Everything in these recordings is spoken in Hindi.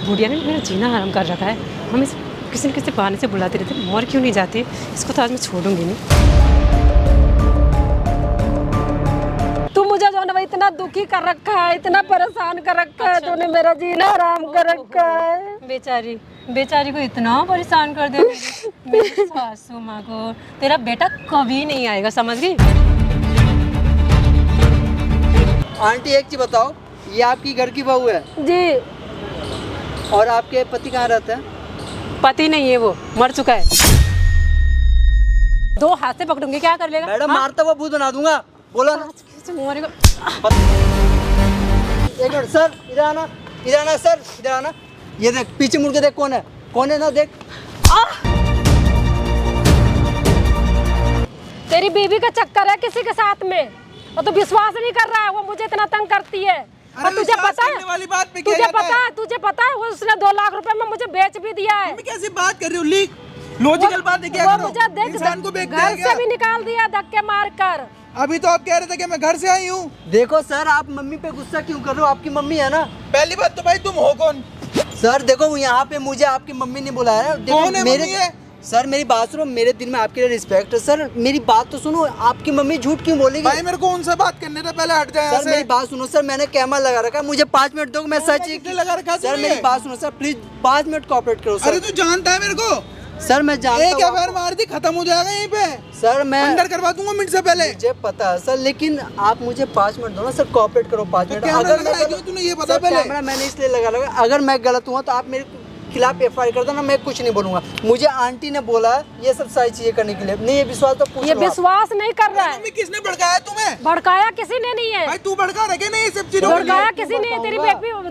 बुढ़िया ने मेरा जीना हराम कर रखा है। हम इस किसी न किसी बहाने से बुलाते रहते, मर क्यों नहीं जाते? इसको तो आज मैं छोड़ूंगी नहीं। तू मुझे जो है इतना दुखी कर रखा है, इतना परेशान कर रखा है, तूने मेरा जीना हराम कर रखा है। बेचारी बेचारी को इतना परेशान कर दिया मेरी सासू माँ को। तेरा बेटा कभी नहीं आएगा, समझ गई? आंटी एक चीज बताओ, ये आपकी घर की बहू है जी। और आपके पति कहाँ रहते हैं? पति नहीं है, वो मर चुका है। 2 हाथ से पकड़ूंगी, क्या कर लेगा? मैडम मारता हुआ भूत बना दूंगा। बोला ना। एक मिनट सर, इधर आना, इधर आना सर, इधर आना। ये देख, पीछे मुड़ के देख कौन है ना, देख। तेरी बीवी का चक्कर है किसी के साथ में, और तू विश्वास नहीं कर रहा है। वो मुझे इतना तंग करती है। और तुझे पता है वाली बात पे तुझे पता है वो उसने 2 लाख रुपए में मुझे बेच भी दिया है। कैसी बात कर रही हो? लीक लॉजिकल बात है क्या? वो मुझे देख इंसान को बेचते घर हैं क्या? से भी निकाल दिया धक्के मार कर। अभी तो आप कह रहे थे कि मैं घर से आई हूँ। देखो सर, आप मम्मी पे गुस्सा क्यों कर रहे हो? आपकी मम्मी है ना। पहली बात तो भाई तुम हो कौन? सर देखो, यहाँ पे मुझे आपकी मम्मी ने बुलाया है। देखो, कौन है मम्मी है? सर मेरी बात सुनो, मेरे दिल में आपके लिए रिस्पेक्ट है। सर मेरी बात तो सुनो, आपकी मम्मी झूठ क्यों बोलेगी? भाई मेरे को उनसे बात करने से पहले हट जाए। सर मेरी बात सुनो सर, मैंने कैमरा लगा रखा है, मुझे 5 मिनट दो, मैं सच लगा रखा। सर मेरी बात सुनो सर, प्लीज 5 मिनट कोऑपरेट करो सर। अरे तू जानता है मेरे को? सर मैं जानता एक बार मार दी, खत्म हो जाएगा यहीं पे। सर मैं अंदर करवा दूंगा मिनट से पहले। मुझे पता है सर, लेकिन आप मुझे 5 मिनट दो ना सर, कोऑपरेट करो 5 मिनट। अगर मैं तूने ये पता पहले कैमरा मैंने इसलिए लगा रखा, अगर मैं गलत हुआ तो आप मेरे खिलाफ FIR कर देना, मैं कुछ नहीं बोलूंगा। मुझे आंटी ने बोला ये सब सारी चीजें करने के लिए। नहीं ये विश्वास तो पूछ ये लो आप। विश्वास नहीं कर रहा है। किसने भड़काया तुम्हें? भड़काया किसी ने नहीं है भाई तू भड़का रखे नहीं, ये सब चीजों भड़काया किसी ने।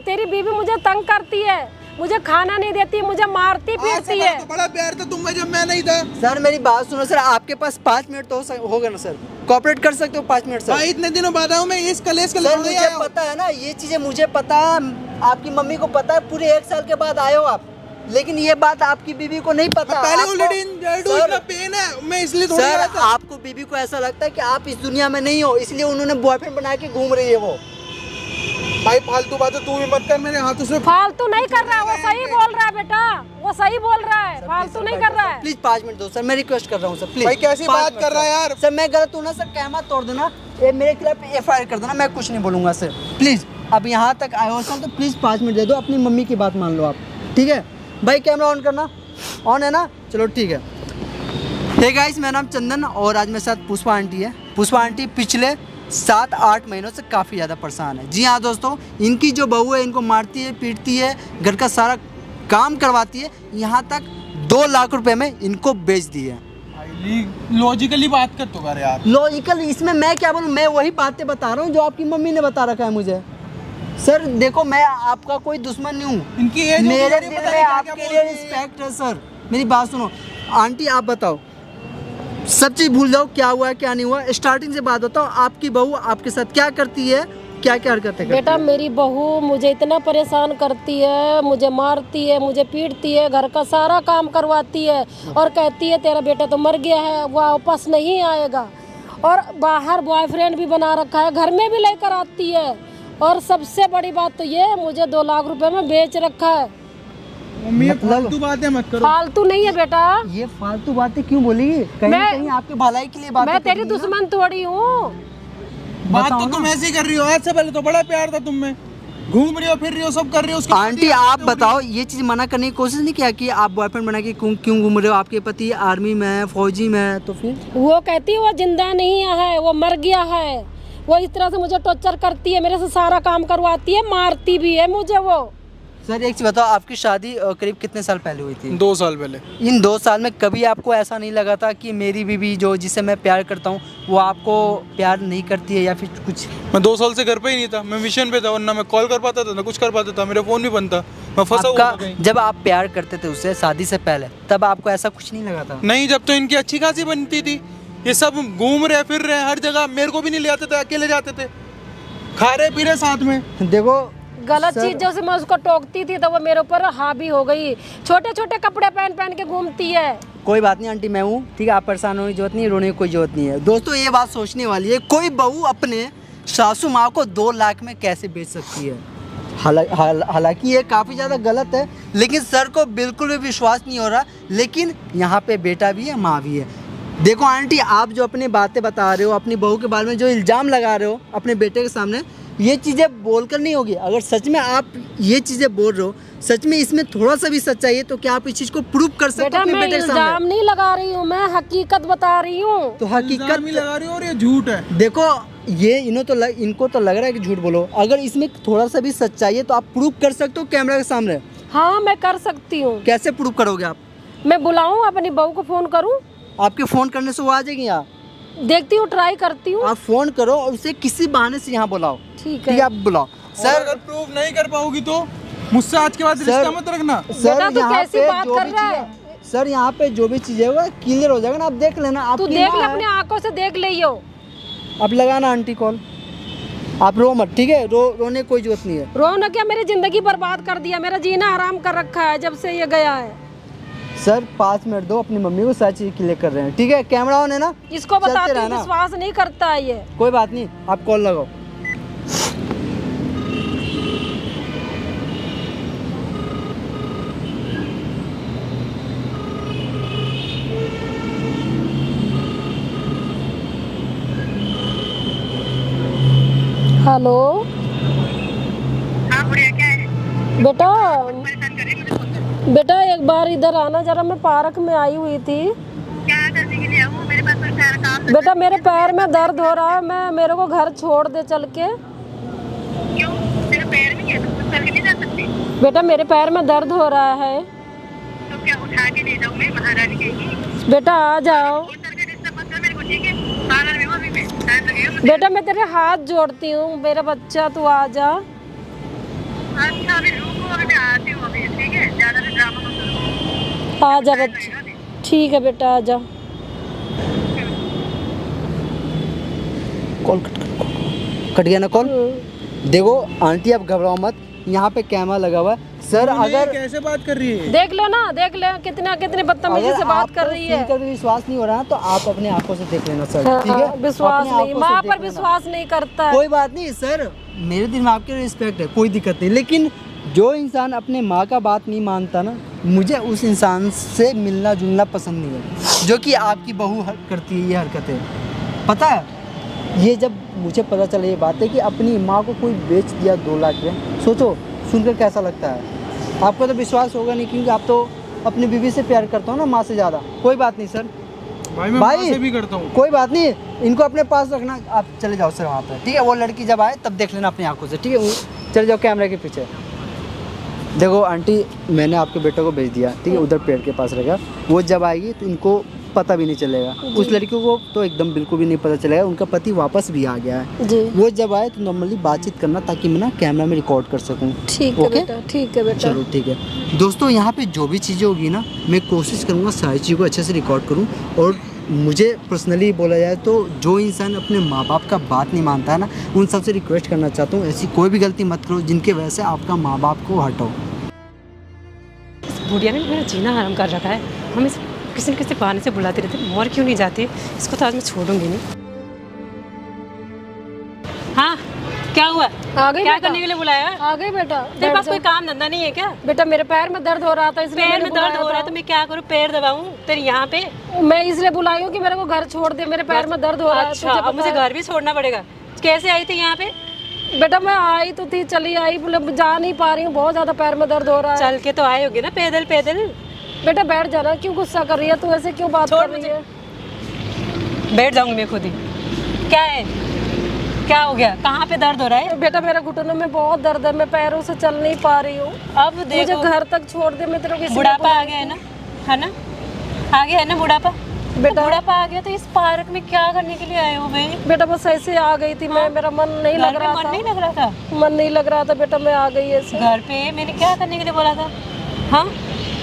तेरी बीवी मुझे तंग करती है, मुझे खाना नहीं देती, मुझे मारती पीटती है। तो बड़ा प्यार था तुम्हें जब मैं नहीं था। सर मेरी बात सुनो सर, आपके पास 5 मिनट तो होगा ना सर, कोऑपरेट कर सकते हो 5 मिनट सर? भाई इतने दिनों बाद आऊं मैं, इस कलेश का सर मुझे पता है ना, ये चीजें मुझे पता है, आपकी मम्मी को पता है। पूरे 1 साल के बाद आए हो आप, लेकिन ये बात आपकी बीवी को नहीं पता। पहले ऑलरेडी इतना पेन है, मैं इसलिए थोड़ी सर आया था। आपको बीवी को ऐसा लगता है कि आप इस दुनिया में नहीं हो, इसलिए उन्होंने बॉयफ्रेंड बना के घूम रही है वो। भाई फालतू बातें तू भी मत कर मेरे हाथों से। फालतू नहीं कर रहा है, वो सही बोल रहा है बेटा, वो सही बोल रहा है, फालतू नहीं कर रहा है। प्लीज 5 मिनट दो सर, मैं रिक्वेस्ट कर रहा हूँ सर, प्लीज। भाई कैसी बात कर रहा है यार? सर मैं गलत हूँ ना सर, कैमरा तोड़ देना, ये मेरे खिलाफ FIR कर देना, मैं कुछ नहीं बोलूंगा सर। प्लीज अब यहाँ तक आए हो सर, तो प्लीज 5 मिनट दे दो, अपनी मम्मी की बात मान लो आप, ठीक है? भाई कैमरा ऑन करना, ऑन है ना? चलो ठीक है। हे गाइस, मेरा नाम चंदन और आज मेरे साथ पुष्पा आंटी है। पुष्पा आंटी पिछले 7-8 महीनों से काफ़ी ज़्यादा परेशान है। जी हाँ दोस्तों, इनकी जो बहू है इनको मारती है, पीटती है, घर का सारा काम करवाती है, यहाँ तक 2 लाख रुपए में इनको बेच दी है। लॉजिकली बात कर तो कर यार। लॉजिकल इसमें मैं क्या बोलूँ? मैं वही बातें बता रहा हूँ जो आपकी मम्मी ने बता रखा है मुझे। सर देखो, मैं आपका कोई दुश्मन नहीं हूँ, इनकी एज मेरे दिल में आपके लिए रिस्पेक्ट है सर। मेरी बात सुनो आंटी, आप बताओ, सब चीज़ भूल जाओ, क्या हुआ है क्या नहीं हुआ, स्टार्टिंग से बात बताओ। आपकी बहू आपके साथ क्या करती है, क्या क्या हरकतें करती बेटा मेरी बहू मुझे इतना परेशान करती है, मुझे मारती है, मुझे पीटती है, घर का सारा काम करवाती है, और कहती है तेरा बेटा तो मर गया है, वो वापस नहीं आएगा। और बाहर बॉयफ्रेंड भी बना रखा है, घर में भी लेकर आती है। और सबसे बड़ी बात तो ये, मुझे 2 लाख रुपए में बेच रखा है। मम्मी फालतू बातें मत करो। फालतू नहीं है बेटा। ये फालतू बातें क्यों बोली? कहीं कहीं आपके भलाई के लिए बात। मैं तेरी दुश्मन थोड़ी हूँ। बात तो तुम ऐसे ही कर रही हो, आज से पहले तो बड़ा प्यार था तुम में। घूम रही हो, फिर रही हो, सब कर रही हो। आंटी आप बताओ, ये चीज मना करने की कोशिश नहीं किया कि आप बॉयफ्रेंड बना के क्यों घूम रहे हो? आपके पति आर्मी में है, फौजी में है, तो फिर वो कहती है वो जिंदा नहीं है, वो मर गया है। वो इस तरह से मुझे टॉर्चर करती है, मेरे से सारा काम करवाती है, मारती भी है मुझे वो। सर एक चीज बताओ, आपकी शादी करीब कितने साल पहले हुई थी? 2 साल पहले। इन 2 साल में कभी आपको ऐसा नहीं लगा था कि मेरी बीवी जो जिसे मैं प्यार करता हूँ वो आपको प्यार नहीं करती है या फिर कुछ? मैं 2 साल से घर पे ही नहीं था, मैं मिशन पे था, वरना मैं कॉल कर पाता था ना कुछ कर पाता था, मेरा फोन भी बंद था, मैं फंसा हुआ था कहीं। जब आप प्यार करते थे उससे शादी से पहले, तब आपको ऐसा कुछ नहीं लगा था? नहीं, जब तो इनकी अच्छी खासी बनती थी, ये सब घूम रहे फिर रहे हर जगह, मेरे को भी नहीं ले आते थे, अकेले जाते थे, खा रहे पी रहे साथ में। देखो गलत चीजों से मैं उसको टोकती थी तो वो मेरे ऊपर हावी हो गई। छोटे छोटे कपड़े पहन पहन के घूमती है। कोई बात नहीं आंटी, मैं हूँ, ठीक है? आप परेशान होने की जरूरत नहीं, रोने की कोई जरूरत नहीं है। दोस्तों ये बात सोचने वाली है, कोई बहू अपने सासू माँ को 2 लाख में कैसे बेच सकती है? हालांकि ये काफ़ी ज़्यादा गलत है, लेकिन सर को बिल्कुल भी विश्वास नहीं हो रहा। लेकिन यहाँ पे बेटा भी है, माँ भी है। देखो आंटी, आप जो अपनी बातें बता रहे हो, अपनी बहू के बारे में जो इल्ज़ाम लगा रहे हो अपने बेटे के सामने, ये चीज़ें बोलकर नहीं होगी। अगर सच में आप ये चीज़ें बोल रहे हो, सच में इसमें थोड़ा सा भी सच्चाई है, तो क्या आप इस चीज़ को प्रूव कर सकते हो बेटा अपने मैं बेटे के इल्जाम सामने? नहीं लगा रही हूँ, मैं हकीकत बता रही हूँ। तो हकीकत नहीं लगा रही हो और ये झूठ है। देखो, ये इनको तो लग रहा है कि झूठ बोलो। अगर इसमें थोड़ा सा भी सच्चाई है तो आप प्रूव कर सकते हो कैमरा के सामने। हाँ मैं कर सकती हूँ। कैसे प्रूव करोगे आप? मैं बुलाऊँ, अपनी बहू को फोन करूँ? आपके फ़ोन करने से वो आ जाएगी यहाँ? देखती हूँ, ट्राई करती हूँ। आप फ़ोन करो और उसे किसी बहाने से यहाँ बुलाओ। ठीक ठीक है, है। आप बुलाओ। सर अगर प्रूव नहीं कर पाओगी तो मुझसे आज के बाद रिश्ता मत रखना। बेटा तू यहाँ कैसी पे बात जो कर भी रहा चीज़ें- है? सर यहाँ पे जो भी चीज़ें वो क्लियर हो जाएगा ना, आप देख लेना। आप तू देख ले, अपनी आंखों से देख लियो। अब लगाना आंटी कॉल। आप रो मत, ठीक है? रोने की कोई जरूरत नहीं है। रो ना, क्या मेरी जिंदगी बर्बाद कर दिया, मेरा जीना हराम कर रखा है जब से ये गया है। सर 5 मिनट दो, अपनी मम्मी को सारी चीज़ क्लियर कर रहे हैं, ठीक है? कैमरा ऑन है ना? इसको चलते बताती हूँ, रहना। विश्वास नहीं करता है ये। कोई बात नहीं, आप कॉल लगाओ। हेलो बेटा, बेटा एक बार इधर आना जरा, मैं पार्क में आई हुई थी। क्या करने के लिए आऊँ? मेरे पास कोई सारा काम। बेटा मेरे पैर में दर्द हो रहा है, मेरे को घर छोड़ दे चल के। क्यों? तेरे पैर में है तो कुछ करके नहीं जा सकती? बेटा मेरे पैर में दर्द हो रहा है। तो क्या उठा के ले जाऊँ मैं महारानी कहेगी? बेटा आ जाओ। फोन करके डिस्टर्ब मत कर मेरे को, ठीक है? पार्लर में हूँ अभी मैं, टाइम लगेगा मुझे। बेटा मैं तेरे हाथ जोड़ती हूँ, मेरा बच्चा तू आ जा। अच्छा अभी रुको, अभी मैं आती हूँ अभी, ठीक है? ज़्यादा भी ड्रामा मत करो। आ जा बच्चा। ठीक है बेटा आ जा। कॉल कट गया ना कॉल? देखो आंटी, आप घबराओ मत, यहाँ पे कैमरा लगा हुआ है। सर अगर कैसे बात कर रही है? देख लो ना, देख ले कितने बदतमीजी से बात कर रही है। अगर विश्वास नहीं हो रहा है तो आप अपने आंखों से देख लेना सर, हाँ, ठीक है? विश्वास अपने नहीं, आंखों से माँ देख पर लेना। विश्वास नहीं करता है। कोई बात नहीं सर, मेरे दिल में आपके रिस्पेक्ट है, कोई दिक्कत नहीं। लेकिन जो इंसान अपने माँ का बात नहीं मानता ना, मुझे उस इंसान से मिलना जुलना पसंद नहीं है, जो कि आपकी बहू करती है ये हरकतें। पता है, ये जब मुझे पता चला ये बात है कि अपनी माँ को कोई बेच दिया 2 लाख में, सोचो सुनकर कैसा लगता है। आपको तो विश्वास होगा नहीं, क्योंकि आप तो अपनी बीवी से प्यार करते हो ना, माँ से ज़्यादा। कोई बात नहीं सर, भाई मैं माँ से भी करता हूँ। कोई बात नहीं, इनको अपने पास रखना। आप चले जाओ सर वहाँ पर, ठीक है? वो लड़की जब आए तब देख लेना अपनी आंखों से, ठीक है? चले जाओ कैमरे के पीछे। देखो आंटी, मैंने आपके बेटे को भेज दिया, ठीक है? उधर पेड़ के पास रहेगा, वो जब आएगी तो इनको पता भी नहीं चलेगा। उस लड़की को तो एकदम बिल्कुल भी नहीं पता चलेगा, उनका पति वापस भी आ गया है जी। वो जब आए तो नॉर्मली बातचीत करना, ताकि मैं ना कैमरा में रिकॉर्ड कर सकूं। ठीक है ओके? बेटा, ठीक है बेटा। चलो ठीक है दोस्तों, यहाँ पे जो भी चीज़ें होगी ना, मैं कोशिश करूँगा सारी चीज़ों को अच्छे से रिकॉर्ड करूँ। और मुझे पर्सनली बोला जाए तो जो इंसान अपने माँ बाप का बात नहीं मानता है ना, उन सबसे रिक्वेस्ट करना चाहता हूँ, ऐसी कोई भी गलती मत करो जिनके वजह से आपका माँ बाप को हटाओ। बुढ़िया ने मेरा जीना हराम कर रखा है। हम इस किसी न किसी बहाने से बुलाते रहते, मर क्यों नहीं जाती? इसको तो आज मैं छोड़ूंगी नहीं। हाँ क्या हुआ? आ गई क्या बेटा? करने के लिए बुलाया? आ गई बेटा। तेरे पास कोई काम धंधा नहीं है क्या? बेटा मेरे पैर में दर्द हो रहा था, इसलिए पैर मैंने में दर्द बुलाया हो रहा है था। तो मैं क्या करूँ? पैर दबाऊं तेरे यहाँ पे? मैं इसलिए बुलाई हूँ कि मेरे को घर छोड़ दे, मेरे पैर में दर्द हो रहा है। अच्छा, तुझे अब पता मुझे है? घर भी छोड़ना पड़ेगा। कैसे आई थी यहाँ पे? बेटा मैं आई तो थी, चली आई, जा नहीं पा रही हूँ, बहुत ज्यादा पैर में दर्द हो रहा है। चल के तो आए होगे ना, पैदल पैदल। बेटा बैठ जाना, क्यों गुस्सा कर रही है तू? ऐसे क्यों बात कर रही है? बैठ जाऊंगी मैं खुद ही। क्या है? क्या हो गया? कहाँ पे दर्द हो रहा है? बेटा मेरा घुटनों में बहुत दर्द है, मैं पैरों से चल नहीं पा रही हूँ। अब मुझे देखो, घर तक छोड़ दे, मैं तेरे को बुढ़ापा आ गया है ना, है ना? आ गया है ना बुढ़ापा? बेटा बुढ़ापा आ गया तो इस पार्क में क्या करने के लिए आए हो भाई? बेटा बस ऐसे आ गई थी मैं, मेरा मन नहीं लग घर पे रहा मन था। नहीं लग रहा था? मन नहीं लग रहा था बेटा, मैं आ गई ऐसे। घर पे मैंने क्या करने के लिए बोला था? हाँ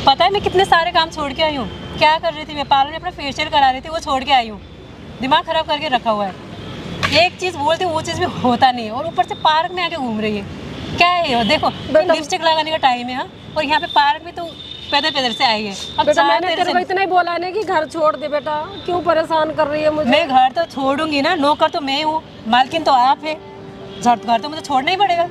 पता है मैं कितने सारे काम छोड़ के आई हूँ। क्या कर रही थी मैं? पार्लर में अपना फेशियल करा रही थी, वो छोड़ के आई हूँ। दिमाग खराब करके रखा हुआ है। एक चीज़ बोलती हूँ वो चीज़ भी होता नहीं है, और ऊपर से पार्क में आके घूम रही है। क्या है ये? देखो लिपस्टिक लगाने का टाइम है, हाँ, और यहाँ पे पार्क में तो पैदल पैदल से आई है। अब बेटा जा मैंने तेरे तेरे को से- इतना ही बोला है ना कि घर छोड़ दे बेटा, क्यों परेशान कर रही है मुझे? मैं घर तो छोड़ूंगी ना, नौकर तो मैं हूँ, मालकिन तो आप है। घर तो मुझे छोड़ना ही पड़ेगा।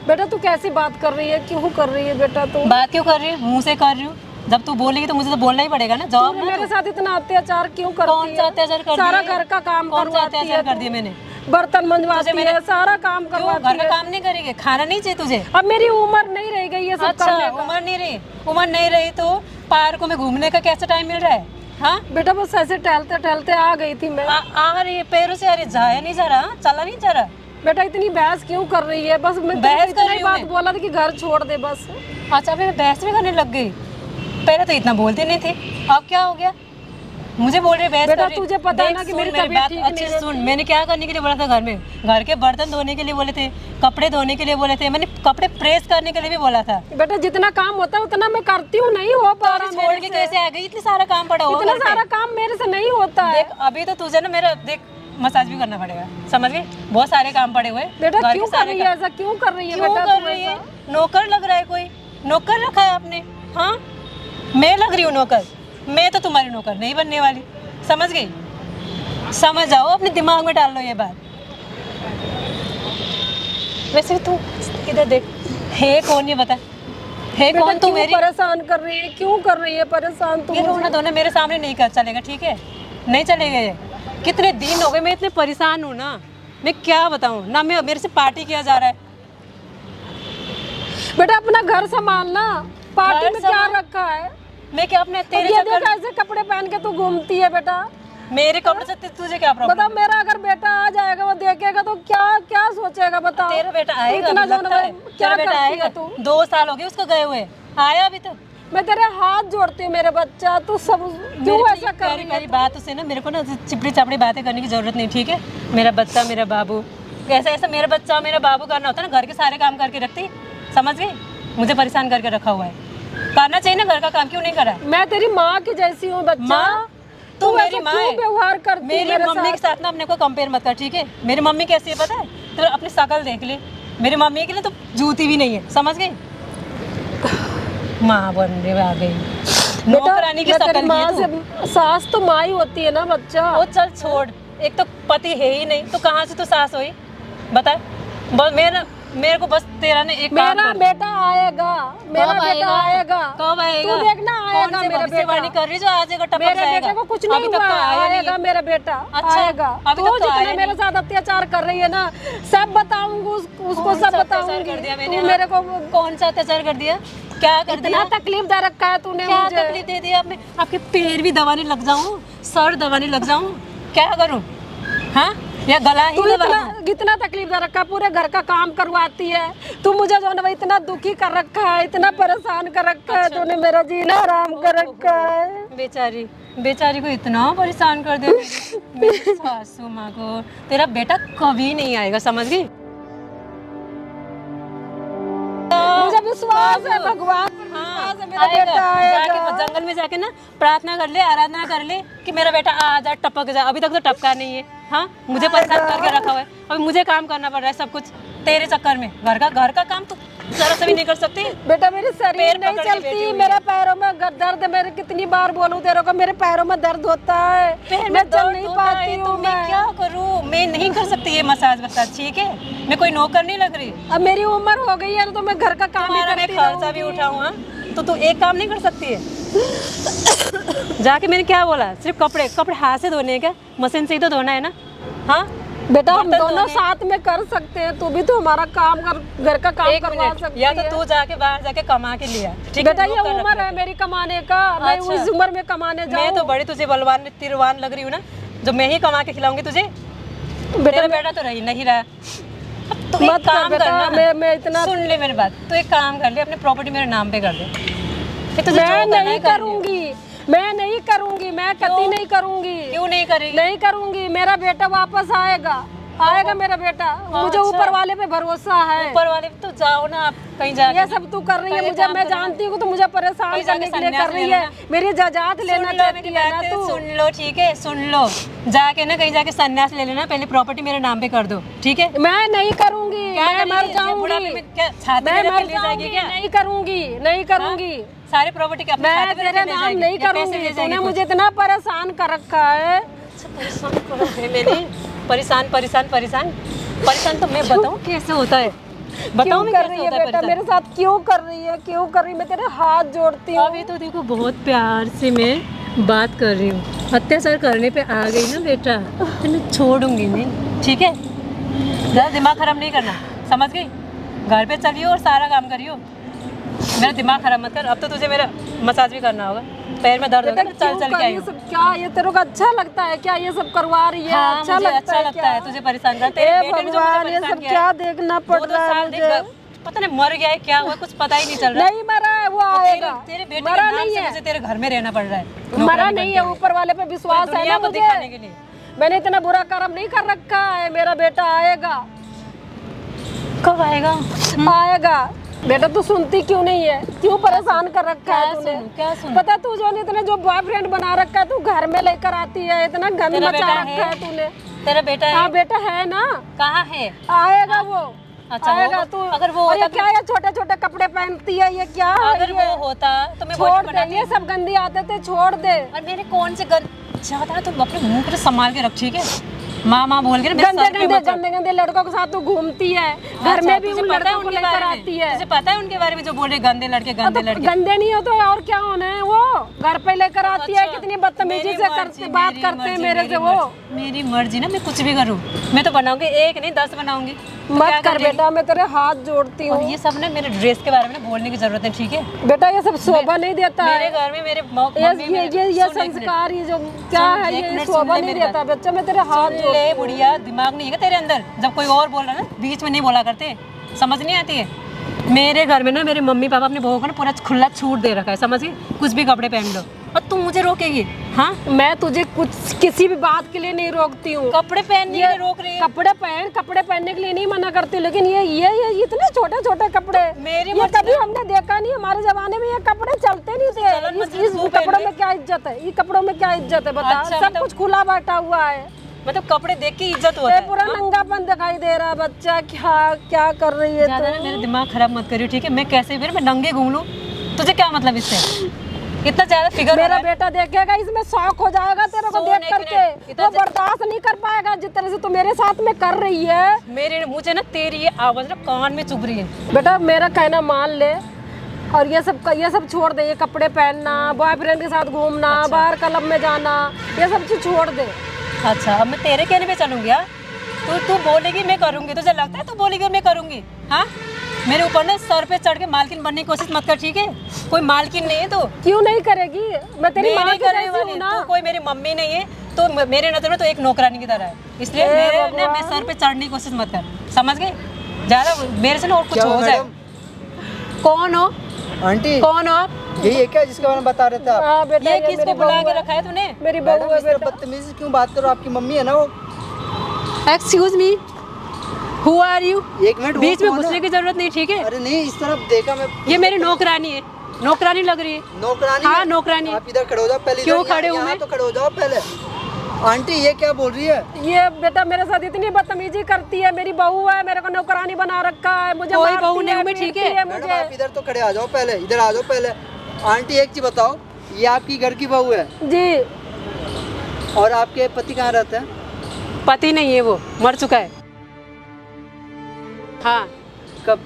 बेटा तू कैसी बात कर रही है, क्यों कर रही है बेटा तू? बात क्यों कर रही है? मुंह से कर रही हूँ। जब तू बोलेगी तो मुझे तो बोलना ही पड़ेगा ना। जवाब तूने मेरे साथ इतना अत्याचार क्यों करती है? कौन सा अत्याचार कर सारा दिया? घर का काम कौन सा करवाती अत्याचार है कर दिया मैंने? बर्तन मंजवाती तुझे है, सारा काम क्यों करवाती घर का है। काम नहीं करेगी? खाना नहीं चाहिए तुझे? अब मेरी उम्र नहीं रह गई है सब अच्छा, करने का। उम्र नहीं रही तो पार्कों में घूमने का कैसा टाइम मिल रहा है? हाँ बेटा बस ऐसे टहलते टहलते आ गई थी मैं। आ रही है पैरों से, अरे जाया नहीं जा रहा, चला नहीं जा रहा। बेटा इतनी बहस क्यों कर रही है? बस मैं बहस इतना कर ही रही हूँ बात मैं। बोला था कि घर छोड़ दे बस। अच्छा फिर बहस भी करने लग गई? पहले तो इतना बोलती नहीं थी, अब क्या हो गया? मुझे बोल रही बहस बेटा कर रही। तुझे पता है देख, ना कि सुन मेरी मेरी तबीयत बात ठीक अच्छे नहीं से सुन। मैंने क्या करने के लिए बोला था घर में? घर के बर्तन धोने के लिए बोले थे, कपड़े धोने के लिए बोले थे, मैंने कपड़े प्रेस करने के लिए भी बोला था। बेटा जितना काम होता है उतना मैं करती हूँ, नहीं हो पा रहा छोड़ के कैसे आ गई? इतनी सारा काम पड़ा होगा इतना घर पे। सारा काम मेरे से नहीं होता है। देख अभी तो तुझे ना मेरा देख मसाज भी करना पड़ेगा, समझ गई? बहुत सारे काम पड़े हुए। बेटा घर के क्यों कर सारे रही है ऐसा? क्यों कर रही है क्यों बेटा कर तू रही है? ऐसा? नौकर लग रहा है कोई? नौकर रखा है आपने? हाँ मैं लग रही हूँ नौकर? मैं तो तुम्हारी नौकर नहीं बनने वाली, समझ गई? समझ जाओ, अपने दिमाग में डाल लो ये बात। वैसे तू इधर देख, है कौन ये बता? है बेटा कौन तू? क्यों मेरी परेशान कर रही है? क्यों कर रही है परेशान तू? ये रोना धोना मेरे सामने नहीं कर चलेगा, ठीक है? नहीं चलेगा ये। कितने दिन हो गए मैं इतने परेशान हूँ ना, मैं क्या बताऊँ ना। मैं मेरे से पार्टी किया जा रहा है। बेटा अपना घर संभालना, पार्टी घर में क्या संभाल- रखा है? मैं क्या अपने तेरे ये चक्कर देख ऐसे कपड़े पहन के तू घूमती है बेटा। मेरे कपड़े से तुझे क्या प्रॉब्लम? बताओ मेरा अगर बेटा आ जाएगा वो देखेगा तो क्या क्या सोचेगा बताओ? तेरा बेटा आएगा? इतना अभी लगता जो है? क्या तेरा बेटा करती है आएगा? तू? 2 साल हो गए उसको गए हुए, आया अभी तक? मैं तेरे हाथ जोड़ती हूँ मेरे बच्चा, तू सब क्यों ऐसा कर रही मेरी है? बात उसे ना, मेरे को ना चिपड़ी चापड़ी बातें करने की जरूरत नहीं, ठीक है? मेरा बच्चा मेरा बाबू, ऐसा ऐसा मेरा बच्चा मेरा बाबू करना होता है ना। घर के सारे काम करके रखती, समझ गई? मुझे परेशान करके रखा हुआ है। करना चाहिए ना घर का काम, क्यों नहीं करा? मैं तेरी माँ की जैसी हूँ बच्चा। माँ? तू तू मेरी ऐसा माँ क्यों है? व्यवहार करती है मेरी मेरे मम्मी के साथ ना अपने को कंपेयर मत कर, ठीक है? मेरी मम्मी कैसी है पता है? तो अपनी शकल देख ले, मेरी मम्मी के लिए तो जूती भी नहीं है, समझ गई? माँ बनने आ गई, नौकरानी की मैं तेरी शकल माँ की है तू। से, सास तो माँ ही होती है ना बच्चा। वो चल छोड़, एक तो पति है ही नहीं तो कहाँ से तू सास हुई बता? बस मेरे को बस तेरा ने एक काम मेरा कर। बेटा आएगा, मेरा कब बेटा आएगा। कब आएगा? तू देखना आएगा मेरा भविष्यवाणी बेटा। कर रही जो आज एक टपक मेरे जाएगा। बेटे को कुछ नहीं अभी तक हुआ, तो आया नहीं आएगा है। मेरा बेटा। अच्छा, आएगा। अभी तू तक तो जितना आया मेरे नहीं। साथ अत्याचार कर रही है ना, सब बताऊंगी उसको, कौन सा सब अत्याचार बताऊंगी। कर दिया तू मैंने? मेरे को कौन सा अत्याचार कर दिया? क्या कर इतना दिया? तकलीफ दे रखा है तूने क्या मुझे। तकलीफ दे दी आपने? आपके पैर भी दबाने लग जाऊं, सर दबाने लग जाऊं, क्या करूं? हाँ या गला ही तू दबा इतना दूं? इतना तकलीफ दे रखा है, पूरे घर का काम करवाती है तू। मुझे जो है ना इतना दुखी कर रखा है, इतना परेशान कर रखा है तूने, मेरा जीना आराम कर रखा है। बेचारी बेचारी को इतना परेशान कर दिया मेरी सासू माँ को। तेरा बेटा कभी नहीं आएगा, समझ गई? मुझे विश्वास है भगवान पर, विश्वास है मेरा आएगा। बेटा आएगा। जाके जंगल में जाके ना प्रार्थना कर ले, आराधना कर ले कि मेरा बेटा आ जा, टपक जा। अभी तक तो टपका नहीं है। हाँ मुझे परेशान करके रखा हुआ है, अभी मुझे काम करना पड़ रहा है सब कुछ तेरे चक्कर में। घर का काम तो जरा से भी नहीं कर सकती। बेटा मेरे शरीर पैर नहीं पकड़ के बैठी चलती, हुई मेरे पैरों में दर्द है। मेरे कितनी बार बोलूं तेरे को, मेरे पैरों में दर्द होता है, पैर में मैं चल दर्द नहीं होता है पाती तो हूँ। मैं क्या करूँ? मैं नहीं कर सकती ये मसाज वसाज, ठीक है? मैं कोई नौकर नहीं लग रही। अब मेरी उम्र हो गई है तो मैं घर का काम ही तुम्हारा मैं करती खर्चा भी रहूंगी। उठाऊँ, हाँ? तो तू एक काम नहीं कर सकती है? जाके मैंने क्या बोला? सिर्फ कपड़े हाथ से धोने का, मशीन से ही तो धोना है ना? हाँ बेटा हम बर्तन दोनों धोने। साथ में कर सकते हैं, तू भी तो हमारा काम घर का काम एक करवा मिनट, सकती या है। तो तू जाके बाहर जाके कमा के लिया, ठीक है? बेटा ये नौकर रख उम्र ले। है मेरी कमाने का, मैं अच्छा। उस उम्र में कमाने मैं जाऊँ। तो बड़ी तुझे बलवान तिरवान लग रही हूँ ना, जो मैं ही कमा के खिलाऊंगी तुझे। तेरा बेटा तो रही नहीं रहा। अब तू एक मत कर काम बेटा, करना ना। मैं इतना सुन ले मेरी बात, तू एक काम कर ले, अपनी प्रॉपर्टी मेरे नाम पे कर दे, फिर तुझे जो मैं करना है नहीं कर लियो। करूंगी, मैं नहीं करूंगी, मैं कभी नहीं करूंगी। क्यों नहीं करेगी? नहीं करूंगी, मेरा बेटा वापस आएगा मेरा बेटा। मुझे अच्छा। ऊपर वाले पे भरोसा है। ऊपर वाले पे तो जाओ ना आप कहीं जाके। ये सब तू कर रही है, पहले मुझे काम मैं करो ना। जानती हूँ तो मुझे परेशान कहीं जाके करने के लिए संन्यास कर रही ले है। लो ना। मेरी जजात लेना सुन लो चाहती मेरी है ना बात, तू। सुन लो, ठीक है? सुन लो, जाके ना कहीं जाके संन्यास ले लेना, पहले प्रॉपर्टी मेरे नाम पे कर दो, ठीक है? मैं नहीं करूंगी, क्या मैं मर करेगी? बुढ़ापे जाऊंगी, में क्या छाती मैं में रख मर के ले जाएगी जाऊंगी, क्या? नहीं करूंगी, नहीं करूंगी। सारी प्रॉपर्टी अपने मैं छाती पे रख के तेरे ले नाम जाएगी नहीं या पैसे करूंगी, ले जाएगी तूने खुद? मुझे इतना परेशान कर रखा है। परेशान करो है मैंने, परेशान परेशान परेशान। परेशान तो मैं बताऊं कैसे होता है, बताओ क्यों कर रही है बेटा मेरे साथ, क्यों कर रही है, क्यों कर रही है? मैं तेरे हाथ जोड़ती हूँ। अभी तो देखो बहुत प्यार से मैं बात कर रही हूँ, अत्याचार करने पे आ गई ना बेटा तो मैं छोड़ूंगी नहीं, ठीक है? ज़्यादा दिमाग खराब नहीं करना, समझ गई? घर पे चलियो और सारा काम करियो, मेरा दिमाग खराब मत कर। अब तो तुझे मेरा मसाज भी करना होगा, पैर में दर्द होगा ना, चल चल के आई ये सब क्या, ये तेरे को अच्छा लगता है क्या? ये सब करवा रही है? हाँ, अच्छा मुझे लगता अच्छा लगता है तुझे परेशान कर। ए भगवान, ये सब क्या देखना पड़ रहा है मुझे? पता नहीं मर गया है क्या हुआ, कुछ पता ही नहीं चल रहा। नहीं मरा है, वो आएगा। तेरे बेटे मरा के नाम नहीं से है, मुझे तेरे घर में रहना पड़ रहा है। मरा नहीं है, ऊपर वाले पे विश्वास है ना मुझे। दिखाने के लिए मैंने इतना बुरा कर्म नहीं कर रखा है। मेरा बेटा आएगा। कब आएगा? आएगा। बेटा तू सुनती क्यों नहीं है? क्यों परेशान कर रखा है तूने? क्या सुनूं? पता तू जो इतने जो बॉयफ्रेंड बना रखा है, तू घर में लेकर आती है, इतना गंद तेरा मचा बेटा रखा है तूने। तेरा बेटा है? हाँ बेटा है ना। कहाँ है? आएगा वो। अच्छा, आएगा वो- तू। अगर वो और ये होता क्या है, छोटे छोटे कपड़े पहनती है, ये क्या है? अगर ये? वो होता तो मैं छोड़ बॉडी दे, बनाती। ये सब गंदी आदतें छोड़ दे। और मेरे कौन से गंद ज्यादा तुम अपने मुंह पर संभाल के रख, ठीक है? माँ माँ बोल के ना मेरे गंदे सर पे गंदे मत चढ़। गंदे गंदे लड़कों के साथ तू घूमती है, घर अच्छा, में भी तुझे उन पता है लड़कों को उनके लेकर बारे में? आती है। तुझे पता है उनके बारे में जो बोल रहे गंदे लड़के गंदे तो लड़के? गंदे नहीं हो तो और क्या होना है? वो घर पे लेकर आती है, अच्छा, कितनी बदतमीजी मेरी से मर्जी, करते बात मेरी करते हैं मर्जी, मेरे मेरी से वो। मर्जी। मेरी मर्जी ना, मैं कुछ भी करूँ। मैं तो बनाऊंगी एक नहीं 10 बनाऊंगी। तो मत क्या कर देगी? बेटा, मैं तेरे हाथ जोड़ती और हूँ। ये सब ना मेरे ड्रेस के बारे में ना बोलने की जरूरत है, ठीक है? बेटा ये सब शोभा नहीं देता मेरे है। घर में मेरे ये ये संस्कार, ये जो क्या है, ये शोभा नहीं देता। बच्चा मैं तेरे हाथ सुन जोड़। ले बुढ़िया, दिमाग नहीं है क्या तेरे अंदर? जब कोई और बोल रहा है ना बीच में नहीं बोला करते, समझ नहीं आती है? मेरे घर में ना मेरे मम्मी पापा अपने बहू को ना पूरा खुला छूट दे रखा है, समझ गई? कुछ भी कपड़े पहन लो और तू मुझे रोकेगी? हाँ, मैं तुझे कुछ किसी भी बात के लिए नहीं रोकती हूँ। कपड़े पहनने के लिए रोक रही है? कपड़े पहनने के लिए नहीं मना करती, लेकिन ये इतने छोटे छोटे कपड़े मेरी ये मर्जी कभी ना। हमने देखा नहीं। हमारे जमाने में ये कपड़े चलते नहीं चलन थे। मतलब इस तू पहन कपड़ों ले। में क्या इज्जत है? ये कपड़ों में क्या इज्जत है बता? अच्छा, सब मतलब- कुछ खुला बैठा हुआ है। मतलब कपड़े देख के इज्जत होता ये है? पूरा नंगापन दिखाई दे रहा है। बच्चा क्या क्या कर रही है ज्यादा ना तू? मेरा दिमाग खराब मत करियो, ठीक है? मैं कैसे भी मैं नंगे घूम लूं, तुझे क्या मतलब इससे? इतना ज्यादा फिगर मेरा बेटा देखेगा, इसमें शौक हो जाएगा तेरे को सुन, देख एक करके। मिनट, इतना वो बर्दाश्त नहीं कर पाएगा जिस तरह से तू मेरे साथ में कर रही है। मेरे मुझे ना तेरी ये आवाज ना कान में चुभ रही है। बेटा मेरा कहना मान ले और ये सब छोड़ दे। ये कपड़े पहनना, बॉयफ्रेंड के साथ घूमना, बाहर क्लब में जाना, ये सब चीज छोड़ दे। अच्छा, अब मैं तेरे कहने पे चलूंगी? यार तू बोलेगी मैं करूंगी, तुझे लगता है तू बोलेगी और मैं करूंगी? हाँ, मेरे ऊपर ना सर पे चढ़ के मालकिन बनने की कोशिश मत कर, ठीक है? कोई मालकिन नहीं है तू। क्यों नहीं करेगी? मैं तेरी माँ नहीं की करने जैसी वाली, हूँ ना। तू कोई मेरी मम्मी नहीं है, तो मेरे नजर में तो एक नौकरानी की तरह है। इसलिए हे मेरे ना भगवान। मैं सर पे चढ़ने की कोशिश मत कर, समझ गई? ज्यादा मेरे से ना और कुछ क्या हो हुआ जाए। मैडम? कौन हो? आंटी कौन हो आप? यही है क्या जिसके बारे में बता रहे थे आप? हाँ बेटा, ये ये किसको मेरी बुला बहू के है। रखा है तूने? मेरी बहू मैडम है इस तरह बेटा। बदतमीजी से क्यों बात करो? आपकी मम्मी है ना वो। Excuse me, who are you? एक मिनट, वो बीच में कौन है? घुसने की जरूरत नहीं, ठीक है? अरे नहीं, इस तरफ देखा मैं। ये मेरी नौकरानी है, नौकरानी लग रही है। नौकरानी हाँ, है? नौकरानी। आप इधर खड़े हो जाओ पहले। क्यों इधर खड़े हूँ यहाँ मैं? तो खड़े हो जाओ पहले। आंटी ये क्या बोल रही है? ये बेटा मेरे साथ इतनी बदतमीजी करती है। मेरी बहू है, मेरे को नौकरानी बना रखा है, मुझे कोई मारती बहू नहीं है, हूँ मैं, ठीक पीटती है? मैडम मुझे। आप इधर तो खड़े आ जाओ पहले, इधर आ जाओ पहले। आंटी एक चीज बताओ, ये आपकी घर की बहू है जी। और आपके पति कहाँ रहते हैं? पति नहीं है, वो मर चुका है। हाँ, कब?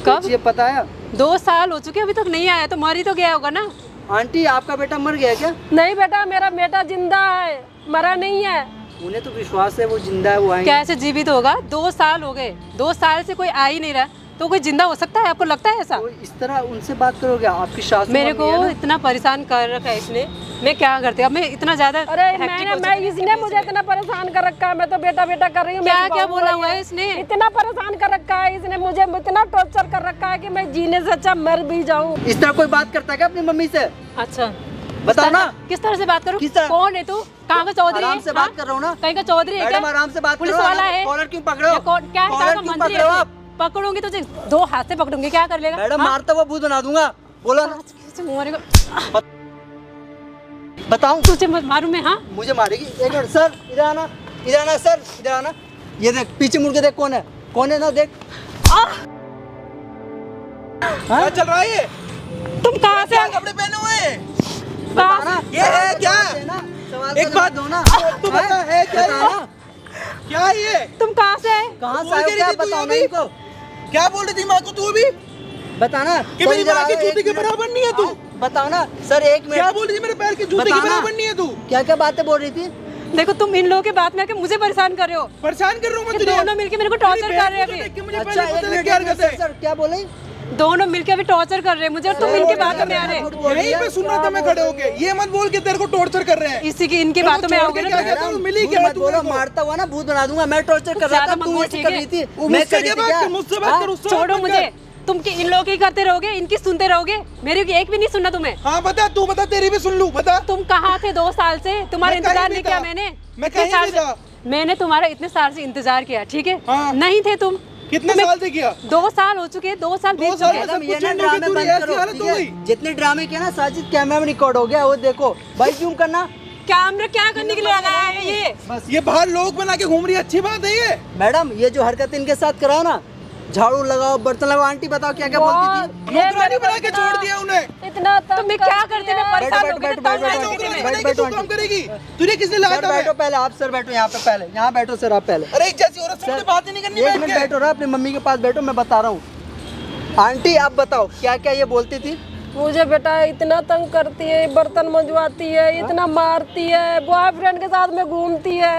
कब? ये पता है? 2 साल हो चुके, अभी तक नहीं आया, तो मर ही तो गया होगा ना। आंटी आपका बेटा मर गया क्या? नहीं बेटा, मेरा बेटा जिंदा है, मरा नहीं है। उन्हें तो विश्वास है वो जिंदा है, वो आएंगे। कैसे जीवित होगा? 2 साल हो गए, 2 साल से कोई आ ही नहीं रहा, तो कोई जिंदा हो सकता है? आपको लगता है ऐसा? तो इस तरह उनसे बात करोगे? आपकी सासू मेरे मम्मी को है ना? इतना परेशान कर रखा है इसने, मैं क्या करती? अब मैं इतना ज्यादा अरे इसने मुझे इतना परेशान कर रखा है। मैं तो बेटा बेटा कर रही हूँ। क्या मेरी क्या बहू बोला है हुआ ये। है इसने? इतना परेशान कर रखा है इसने, मुझे इतना टॉर्चर कर रखा है कि मैं जीने से अच्छा मर भी जाऊँ। इस तरह कोई बात करता है क्या अपनी मम्मी से? अच्छा, बताओ ना। किस तरह से बात करूं? किस तरह? कौन है तू? कहाँ का चौधरी है? आराम से बात कर रहा हूँ ना। कहीं का चौधरी है मैडम क्या? आराम से बात पुलिस करो। वाला है? कॉलर क्यों पकड़ो? या क्या है? कॉलर कहाँ का क्यों मंत्री पकड़ो है? आप? पकड़ूंगी तुझे, 2 हाथ से पकड़ूंगी, क्या कर लेगा? मैडम हाँ? मारता हुआ भूत बना दूंगा। बोलो ना। तुझे मारेगा। बताऊं? तुझे मारूं मैं? हाँ, मुझे मारेगी? एक मिनट सर, इधर आना, इधर आना सर, इधर आना। ये देख पीछे मुड़ के देख, कौन है? कौन है ना, देख। क्या चल रहा है ये? तुम कहाँ से? क्या कपड़े पहने हुए हैं? कहाँ? ये है क्या? सवाल एक का बात जवाब दो ना। तू बता, है क्या ये? क्या है ये? तुम कहाँ से आए? कहाँ से बोल आए के हो? क्या रही थी तू बताओ ना अभी? इनको, क्या बोल रही थी माँ को तू अभी बताना कि मेरी माँ की जूती के बराबर नहीं है तू? बताओ ना सर, एक क्या मिनट। बोल रही थी मेरे पैर की जूती के बताना। बराबर नहीं है तू? क्या क्या बातें बोल रही थी? देखो तुम इन लोगों की बात में आके मुझे परेशान कर रहे हो। परेशान कर रहा हूँ मैं ये तुझे। दोनों मिलके मेरे को टॉर्चर कर रहे हैं देख के अभी। मुझे अच्छा पहले एक पता लग मिनट गया एक मिनट, हरकत है। सर क्या बोले? दोनों मिलके अभी टॉर्चर कर रहे हैं मुझे और तुम इनकी बातों में आ रहे झूठ हैं। बोल रही यहीं है। पे सुन रहा था मैं खड़े होके, ये मत बोल के तेरे को टॉर्चर कर रहे हैं। इसी की इनकी तेरे को बातों में छोड़ आओगे के ना क्या तो कहता हूँ, मिली भूत क्या मत तू बोलो, मेरे को? मारता हुआ ना भूत बना दूंगा। मैं टॉर्चर कर रहा था, ज्यादा तू मत ऐसे बोल, कर ठीक रही थी। वो मैं मुझसे कर रही क्या थी बात क्या? कर, मुझसे बात हाँ? कर, उससे छोड़ो बात मत मुझे। कर। तुम इन लोगों की करते रहोगे, इनकी सुनते रहोगे, मेरी एक भी नहीं सुनना तुम्हें। हाँ बता, तू बता, तेरी भी सुन लूं, बता। तुम कहाँ थे 2 साल से? तुम्हारा मैं कहीं इंतजार भी नहीं किया था। मैंने। मैं इतने कहीं साल भी से- था। मैंने तुम्हारा इतने साल से इंतजार किया, ठीक है? हाँ। नहीं थे तुम। कितने तुम्हें- साल से किया? 2 साल हो चुके हैं, 2 साल बीत 2 साल चुके में हैं। सब मैडम ये कुछ ना छोड़ ड्रामे के तू बंद ऐसी करो, हालत ठीक हो है? गई। जितने ड्रामे किए ना साजिद, कैमरा में रिकॉर्ड हो गया, वो देखो भाई, जूम करना। कैमरा क्या करने के लिए लगाया है ये? ये बाहर लोग बना के घूम रही है, अच्छी बात है ये? मैडम ये जो हरकत इनके साथ कराओ ना, झाड़ू लगाओ, बर्तन लगाओ। आंटी बताओ क्या क्या बोलती थी? नौकरानी बना के छोड़ दिया उन्हें। इतना तुम्हें क्या करते? मैं परेशान बैठो, हो गई बैठो, तो बैठो, तंग आ बैठो, चुकी थी मैं। नौकरानी बैठो, बना के तू आंटी। काम करेगी? तुझे किसने लाया सर था? बैठो पहले, आप सर बैठो यहाँ पे पहले, यहाँ बैठो सर आप पहले। अरे एक जैसी औरत से मुझे बात ही नहीं करनी एक बैठ मिनट के। बैठो ना, अपनी मम्मी के पास बैठो, मैं बता रहा हूँ। आंटी आप बताओ क्या क्या ये बोलती थी? मुझे बेटा इतना तंग करती है, बर्तन मंजवाती है, इतना मारती है, बॉयफ्रेंड के साथ में घूमती है,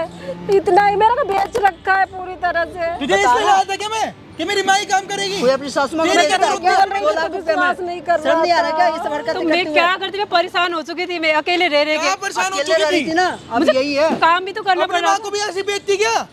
इतना ही मेरा बेच रखा है पूरी तरह से। तुझे इसलिए लाया था क्या मैं कि मेरी माँ ही काम करेगी? कोई अपनी सासू माँ को मेरे नहीं क्या देता जरूरत क्या? है? 2 लाख रुपए में विश्वास नहीं कर शर्म नहीं आ रहा रहा क्या ये सब हरकतें तो मैं करती क्या है? करती? मैं परेशान हो चुकी थी, मैं अकेले रह रह क्या के। परेशान हो अकेले रह चुकी रही थी? थी ना, अब यही है। काम भी तो करना अपनी पड़ रहा माँ को भी ऐसी बेचती क्या?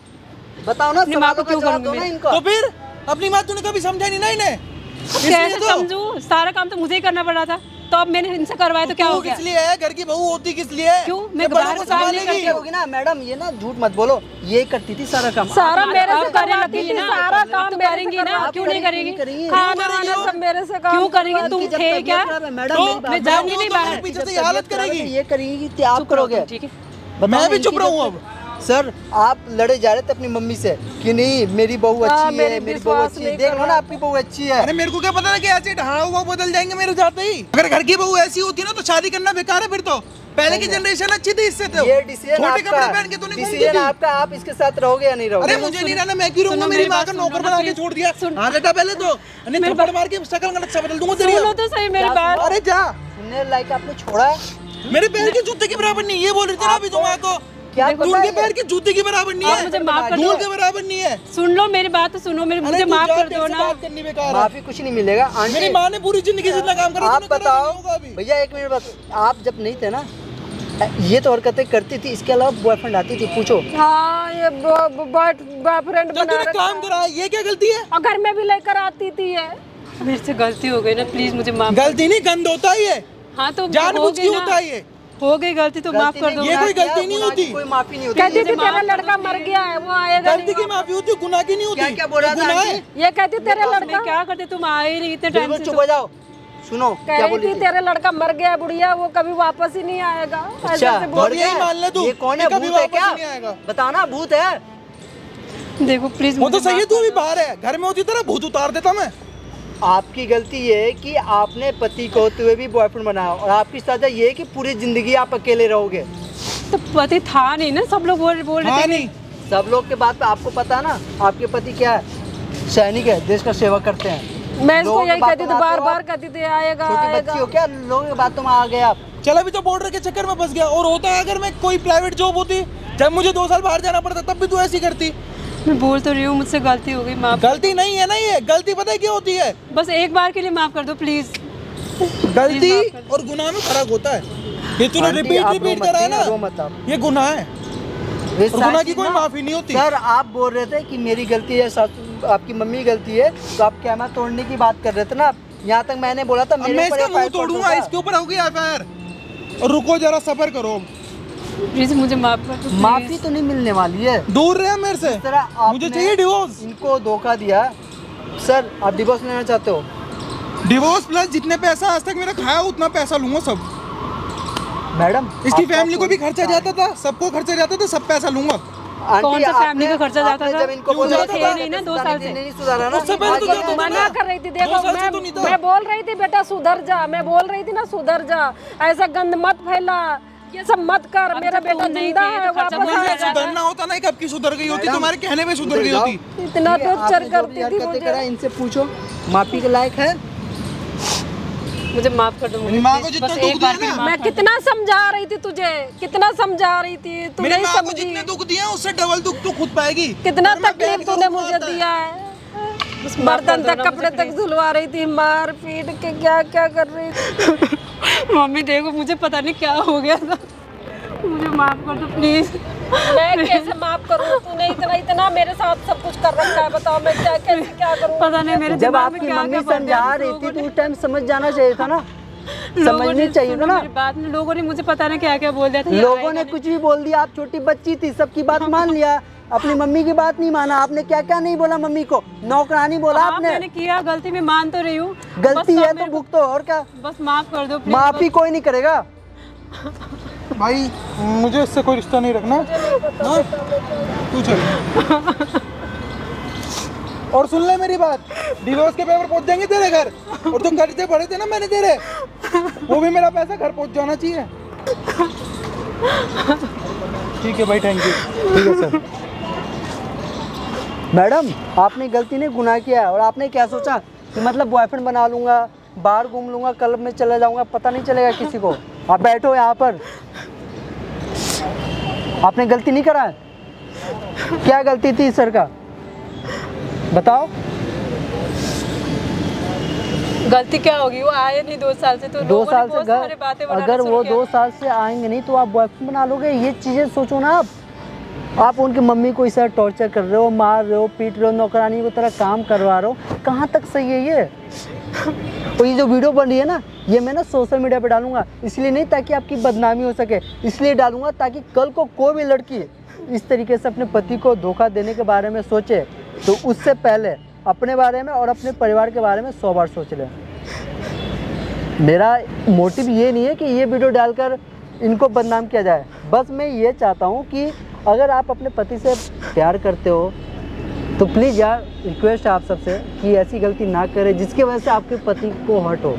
बताओ ना, अपनी माँ को सवालों का क्यों जवाब करूंगी दो ना मैं? इनको। तो फिर अपनी माँ तूने कभी समझा नहीं ना इन्हें? इसलिए कैसे तो। समझू? सारा काम तो मुझे ही करना पड़ रहा था, तो अब मैंने इनसे करवाया तो क्या तू हो गया? किस लिए है? घर की बहू होती किस लिए है? क्यों? मैं ये बड़ों बाहर को का काम नहीं संभालेगी। करती हूँ। होगी ना मैडम, ये ना झूठ मत बोलो, ये करती थी सारा काम। सारा मेरे अब से करने करवाती लगी थी, ना, सारा अब काम तो मेरे से करेंगी ना, करवाती क्यों थी। नहीं करेगी? खाना वाना सब मेरे से काम क्यों करेगी? करवाती तुम जब थे तबीयत क्या? खराब है, मैडम तो मेरी बात मैं सुनो। जाऊंगी नहीं तो बाहर। पीछे से जब हालत तबीयत खराब है, करेगी। ये करेगी कि आप चुप रहो करोगे? तुम, ठीक है? बताओ मैं भी इनकी चुप जब रहूं तक- सर आप लड़े जा रहे थे अपनी मम्मी से कि नहीं मेरी बहू हाँ, अच्छी मेरी है, मेरी बहू विश्वास अच्छी है। नहीं देख कर लो ना रहा। आपकी बहू अच्छी है। अरे मेरे को क्या पता था कि ऐसे ढाड़ा हुआ बदल जाएंगे मेरे जाते ही। अगर घर की बहू ऐसी होती ना तो शादी करना बेकार है फिर तो। पहले की जनरेशन अच्छी थी इससे तो। ये डिसीजन छोटे कपड़े आपका, पहन के तो नहीं घूमती डिसीजन थी। आपका, आप इसके साथ रहोगे या नहीं अरे रहोगे? मुझे नहीं रहना, मैं क्यों रहूंगा? सुनो, मेरी मेरी माँ बात का सुनो नौकर ना, बना के प्लीज। छोड़ दिया। सुन- हाँ बेटा पहले तो नहीं मेरी थप्पड़ मार के शक्ल गलत सा बदल दूंगा तेरी। सुनो तो सही मेरी बात। अरे जा, सुनने लायक आपने छोड़ा है? मेरे पैर की जूते के बराबर नहीं, ये बोल रही थी ना अभी तुम माँ को। क्या तू पता उनके है? पैर की जूती के बराबर नहीं आप मुझे माफ है, कर धूल दो। के बराबर नहीं है। सुन लो मेरी बात, तो सुनो मेरी, अरे मुझे तू माफ जा, कर तेरे दो से ना। बात करनी बेकार है। माफी कुछ नहीं मिलेगा। आंटी मेरी माँ ने पूरी जिंदगी जितना काम करा आप तूने करा बताओ नहीं होगा अभी। भैया, एक मिनट बस, आप जब नहीं थे ना ये तो हरकतें करती थी, इसके अलावा बॉयफ्रेंड आती थी, पूछो। हाँ, ये बॉयफ्रेंड जब बना तूने रखा काम है। करा ये क्या गलती है? और घर में भी लेकर आती थी ये। मेरे से गलती हो गई ना, प्लीज मुझे माफ। गलती नहीं, गंद होता है ये, हाँ तो हो जानबूझ गई की ना। होता है ये। हो गई गलती तो माफ कर दो। ये कोई गलती नहीं गुनाह की होती। कोई माफी नहीं होती। कहती थी माफ तेरा कर लड़का दो, मर please। गया है, वो आएगा गलती की माफी होती है, गुनाह की नहीं होती। क्या क्या बोल रहा था गुनाह है। आंटी? ये कहती तेरा मैं लड़का, क्या करते? तुम आए ही नहीं इतने टाइम बिल्कुल से। चुप हो जाओ। सुनो क्या कह बोल रही रही थी थी? तेरा लड़का मर गया बुढ़िया, वो कभी वापस ही नहीं आएगा। अच्छा ऐसे ऐसे बोल और मर यही गया? मान ले तू ये कौन है? कि कभी भूत है वापस क्या? नहीं आएगा। बताओ ना, भूत है? देखो प्लीज वो तो मुझे सही है, माफ तू कर भी दो। बाहर है, घर में होती तरह भूत उतार देता मैं। आपकी गलती ये है कि आपने पति को होते हुए भी बॉयफ्रेंड बनाया, और आपकी सजा ये है कि पूरी जिंदगी आप अकेले रहोगे। तो पति था नहीं ना, सब लोग बोल रहे हाँ थे। नहीं, सब लोग के बात पे आपको पता है ना, आपके पति क्या है? सैनिक है, देश का सेवा करते हैं। मैं इसको लोगों की यही बातों कहती में थी, आते बार हो बार आप? कहती थी आएगा छोटी आएगा। बच्ची हो क्या? लोगों की बातों में आ गए आप। चल अभी तो बॉर्डर के चक्कर में फंस गया। और होता है अगर मैं कोई प्राइवेट जॉब होती, जब मुझे 2 साल बाहर जाना पड़ता तब भी तू ऐसी करती। मैं बोल तो रही हूँ, मुझसे गलती हो गई, माफ। गलती नहीं है ना, ये गलती पता है क्या होती है? बस एक बार के लिए माफ कर दो प्लीज। गलती माफ कर और गुनाह में फर्क होता है। ये तूने आंटी, रिपीट आप रिपीट रो मत, करा है ठीक है, रो ना, मत आप। ये गुनाह है। ये और गुनाह सारी की कोई चीज़ ना- माफी नहीं होती। सर आप बोल रहे थे कि मेरी गलती है, आपकी मम्मी की गलती है, तो आप कैमरा तोड़ने की बात कर रहे थे ना। यहाँ तक मैंने बोला था अब मेरे मैं ऊपर इसका FIR मुंह कर तोड़ूंगा, दूंगा। इसके ऊपर होगी एफआईआर। और रुको जरा, सब्र करो। प्लीज मुझे माफ कर दो, माफी प्लीज। तो नहीं मिलने वाली है। दूर रहे मेरे से, इस तरह आपने मुझे चाहिए डिवोर्स। इनको धोखा दिया। सर आप डिवोर्स लेना चाहते हो? डिवोर्स प्लस जितने पैसा आज तक मेरा खाया उतना पैसा लूंगा सब। मैडम इसकी आपका फैमिली को भी कोई- खर्चा जाता था, सबको खर्चा जाता था, सब पैसा लूंगा। आंटी, कौन सा फैमिली आपने- का खर्चा जाता आपने था? जब इनको क्यों बोला जाता था, था? नहीं ना, 2 साल से। नहीं सुधारा ना। उससे पहले तो आज जाता था मना ना। कर रही थी, 2 देखो साल से तो नहीं था। मैं बोल रही थी बेटा सुधर जा, मैं बोल रही थी ना सुधर जा, ऐसा गंद मत फैला, ये सब मत कर, अब मेरा जब बेटा तुम नहीं जिंदा थी, है, तो खर्चा वापस मुझे आएगा। सुधरना होता ना, कब की सुधर गई होती, तुम्हारे कहने पे सुधर गई होती। इतना टॉर्चर आपने जो भी करती थी हरकतें मुझे। करा, इनसे पूछो माफी के लायक है। मुझे माफ कर दो। मेरी माँ को जितना बस दुख एक बार दिया के लिए ना, माफ मैं कर दो। कितना समझा रही थी तुझे, कितना समझा रही थी, तू मेरी नहीं माँ को समझी। जितने दुख दिया उससे डबल दुख तू खुद पाएगी। कितना और मैं तकलीफ बैठ के तूने उसको मुझे आता है। दिया है। बस माफ बर्तन कर दो तक, ना कपड़े मुझे, तक धुलवा रही थी, मार पीट के क्या क्या कर रही थी। मम्मी देखो मुझे पता नहीं क्या हो गया था, मुझे माफ कर दो प्लीज। मैं कैसे माफ करूं? तूने इतना इतना मेरे साथ सब कुछ कर रखा है, बताओ मैं क्या कैसे क्या करूं? पता नहीं मेरे जब दिमाग में आपकी क्या मम्मी क्या समझा रही थी तो उस टाइम समझ जाना चाहिए था ना, समझनी चाहिए था ना। मेरी बात में लोगों ने मुझे पता नहीं क्या क्या बोल दिया था। ये लोगों ने आएगा कुछ भी बोल दिया, आप छोटी बच्ची थी, सबकी बात मान लिया, अपनी मम्मी की बात नहीं माना। आपने क्या क्या नहीं बोला मम्मी को, नौकरानी बोला हाँ, आपने। मैंने किया गलती, मैं मान तो रही हूँ। गलती बस है आप तो मेरे भुगतो, और क्या। को बस माफ कर दो प्लीज। माफी कोई नहीं करेगा। भाई मुझे इससे कोई रिश्ता नहीं रखना। हाँ? तू चल। और सुन ले मेरी बात, डिवोर्स के पेपर पहुंच जाएंगे तेरे घर, और जो कर्जे पड़े थे ना मैंने तेरे, वो भी मेरा पैसा घर पहुंच जाना चाहिए। ठीक है भाई, थैंक यू। ठीक है सर। मैडम, आपने गलती नहीं, गुनाह किया है। और आपने क्या सोचा कि मतलब बॉयफ्रेंड बना लूंगा, बाहर घूम लूंगा, क्लब में चले जाऊंगा, पता नहीं चलेगा किसी को। आप बैठो यहाँ पर, आपने गलती नहीं करा है। क्या गलती थी सर का, बताओ। गलती क्या होगी, वो आए नहीं 2 साल से, तो 2 लोगों ने साल से बहुत सारी बातें घर, बनाना अगर शुरू वो किया। 2 साल से आएंगे नहीं तो आप बॉयफ्रेंड बना लोगे, ये चीज़ें सोचो ना। आप उनकी मम्मी को इस तरह टॉर्चर कर रहे हो, मार रहे हो, पीट रहे हो, नौकरानी की तरह काम करवा रहे हो, कहाँ तक सही है ये। और ये जो वीडियो बन रही है ना, ये मैं ना सोशल मीडिया पे डालूंगा, इसलिए नहीं ताकि आपकी बदनामी हो सके, इसलिए डालूंगा ताकि कल को कोई भी लड़की इस तरीके से अपने पति को धोखा देने के बारे में सोचे तो उससे पहले अपने बारे में और अपने परिवार के बारे में 100 बार सोच ले। मेरा मोटिव ये नहीं है कि ये वीडियो डालकर इनको बदनाम किया जाए, बस मैं ये चाहता हूँ कि अगर आप अपने पति से प्यार करते हो तो प्लीज़ यार, रिक्वेस्ट है आप सबसे कि ऐसी गलती ना करें जिसकी वजह से आपके पति को हर्ट हो।